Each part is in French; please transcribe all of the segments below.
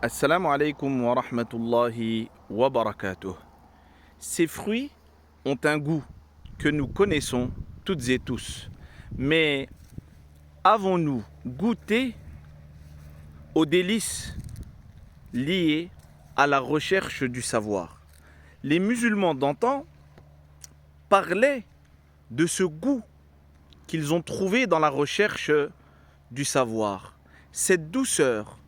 Assalamu alaikum wa rahmatullahi wa barakatuh. Ces fruits ont un goût que nous connaissons toutes et tous. Mais avons-nous goûté aux délices liées à la recherche du savoir? Les musulmans d'antan parlaient de ce goût qu'ils ont trouvé dans la recherche du savoir. Cette douceur,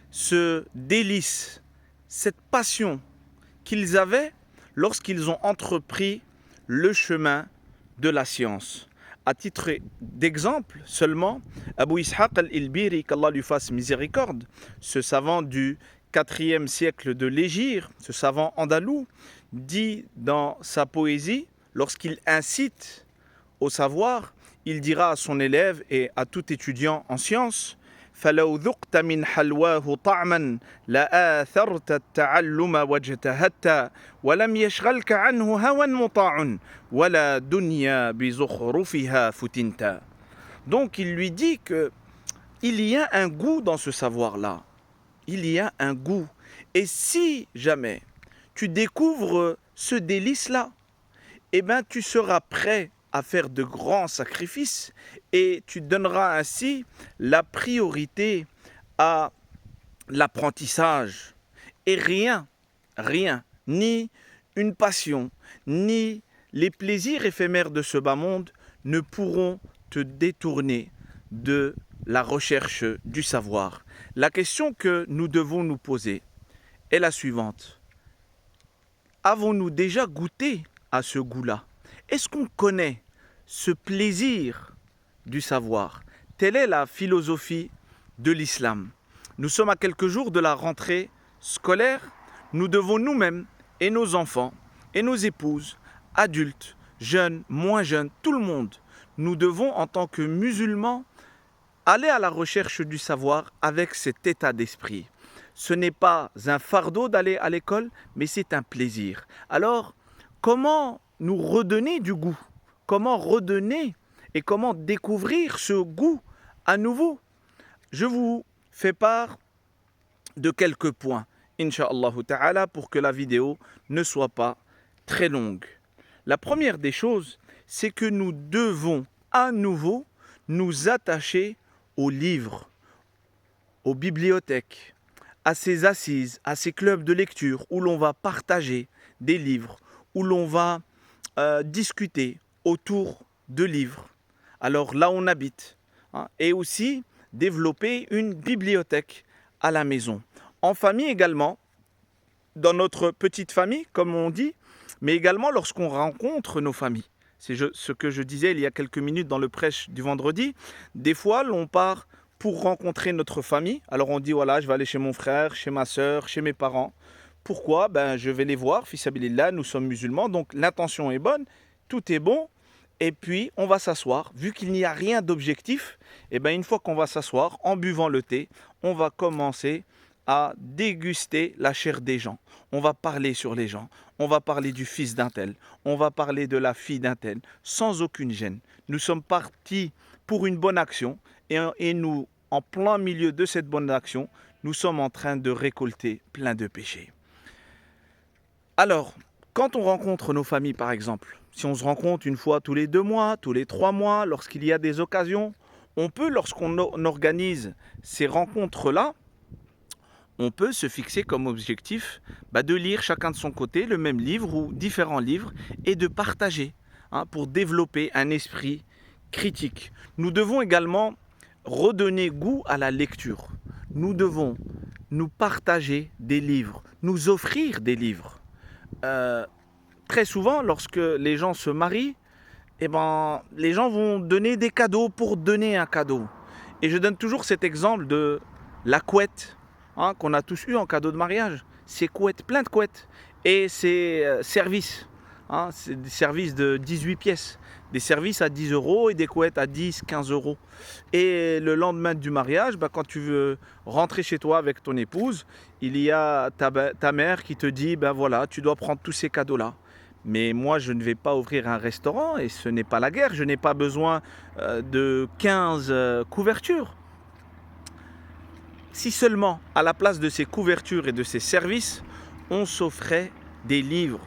ce délice, cette passion qu'ils avaient lorsqu'ils ont entrepris le chemin de la science. À titre d'exemple seulement, Abu Ishaq al-Ilbiri, qu'Allah lui fasse miséricorde, ce savant du 4e siècle de l'Hégire, ce savant andalou, dit dans sa poésie, lorsqu'il incite au savoir, il dira à son élève et à tout étudiant en sciences: فلو ذقت من حلواه طعما لآثرت التعلم واجتهدت ولم يشغلك عنه هوى مطاع ولا دنيا بزخرفها فتنت. Donc il lui dit que il y a un goût dans ce savoir-là. Il y a un goût. Et si jamais tu découvres ce délice-là, eh bien tu seras prêt à faire de grands sacrifices et tu donneras ainsi la priorité à l'apprentissage. Et rien, ni une passion, ni les plaisirs éphémères de ce bas monde ne pourront te détourner de la recherche du savoir. La question que nous devons nous poser est la suivante. Avons-nous déjà goûté à ce goût-là? Est-ce qu'on connaît ce plaisir du savoir? Telle est la philosophie de l'islam. Nous sommes à quelques jours de la rentrée scolaire. Nous devons nous-mêmes et nos enfants et nos épouses, adultes, jeunes, moins jeunes, tout le monde, nous devons en tant que musulmans aller à la recherche du savoir avec cet état d'esprit. Ce n'est pas un fardeau d'aller à l'école, mais c'est un plaisir. Alors, comment nous redonner du goût? Comment redonner et comment découvrir ce goût à nouveau? Je vous fais part de quelques points, Inch'Allah ta'ala, pour que la vidéo ne soit pas très longue. La première des choses, c'est que nous devons à nouveau nous attacher aux livres, aux bibliothèques, à ces assises, à ces clubs de lecture où l'on va partager des livres, où l'on va discuter autour de livres. Alors là on habite, hein, et aussi développer une bibliothèque à la maison. En famille également, dans notre petite famille, comme on dit, mais également lorsqu'on rencontre nos familles. C'est ce que je disais il y a quelques minutes dans le prêche du vendredi. Des fois, l'on part pour rencontrer notre famille. Alors on dit, voilà, je vais aller chez mon frère, chez ma soeur, chez mes parents. Pourquoi? Je vais les voir, fils Abilillah, nous sommes musulmans, donc l'intention est bonne, tout est bon. Et puis, on va s'asseoir. Vu qu'il n'y a rien d'objectif, une fois qu'on va s'asseoir, en buvant le thé, on va commencer à déguster la chair des gens. On va parler sur les gens. On va parler du fils d'un tel. On va parler de la fille d'un tel, sans aucune gêne. Nous sommes partis pour une bonne action et nous, en plein milieu de cette bonne action, nous sommes en train de récolter plein de péchés. Alors, quand on rencontre nos familles, par exemple, si on se rencontre une fois tous les 2 mois, tous les 3 mois, lorsqu'il y a des occasions, on peut, lorsqu'on organise ces rencontres-là, on peut se fixer comme objectif de lire chacun de son côté le même livre ou différents livres et de partager, pour développer un esprit critique. Nous devons également redonner goût à la lecture. Nous devons nous partager des livres, nous offrir des livres. Très souvent, lorsque les gens se marient, les gens vont donner des cadeaux pour donner un cadeau. Et je donne toujours cet exemple de la couette, qu'on a tous eu en cadeau de mariage. Ces couettes, plein de couettes. Et ces services, c'est des services de 18 pièces. Des services à 10 € et des couettes à 10, 15 €. Et le lendemain du mariage, quand tu veux rentrer chez toi avec ton épouse, il y a ta mère qui te dit, voilà, tu dois prendre tous ces cadeaux-là. Mais moi, je ne vais pas ouvrir un restaurant et ce n'est pas la guerre. Je n'ai pas besoin de 15 couvertures. Si seulement, à la place de ces couvertures et de ces services, on s'offrait des livres.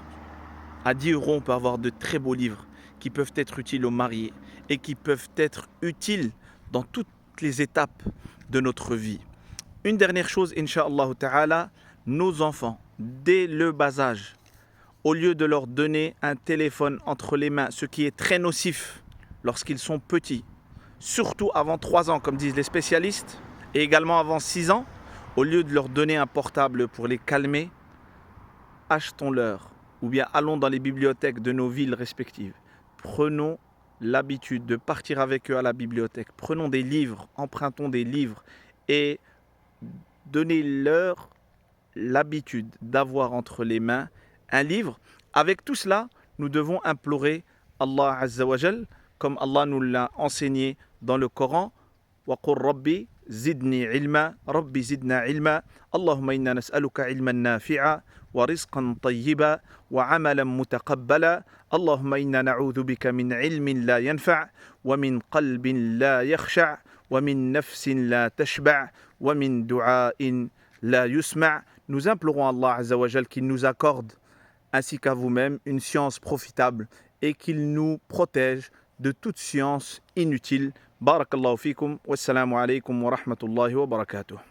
À 10 euros, on peut avoir de très beaux livres qui peuvent être utiles aux mariés et qui peuvent être utiles dans toutes les étapes de notre vie. Une dernière chose, Inch'Allah Ta'ala, nos enfants, dès le bas âge, au lieu de leur donner un téléphone entre les mains, ce qui est très nocif lorsqu'ils sont petits, surtout avant 3 ans, comme disent les spécialistes, et également avant 6 ans, au lieu de leur donner un portable pour les calmer, achetons-leur, ou bien allons dans les bibliothèques de nos villes respectives. Prenons l'habitude de partir avec eux à la bibliothèque. Prenons des livres, empruntons des livres et donnez-leur l'habitude d'avoir entre les mains un livre. Avec tout cela, nous devons implorer Allah Azza wa Jal, comme Allah nous l'a enseigné dans le Coran. وَقُلْ رَبِّ زِدْنِي عِلْمًا رَبِّ زِدْنَا عِلْمًا اللهم إنا نسألك علما نافعا ورزقا طيبا وعملا متقبلا اللهم إنا نعوذ بك من علم لا ينفع ومن قلب لا يخشع ومن نفس لا تشبع ومن دعاء لا يسمع. Nous implorons Allah Azza wa Jal qu'il nous accorde, ainsi qu'à vous-même, une science profitable et qu'il nous protège de toute science inutile. Barakallahu fikum, wassalamu alaikum wa rahmatullahi wa barakatuh.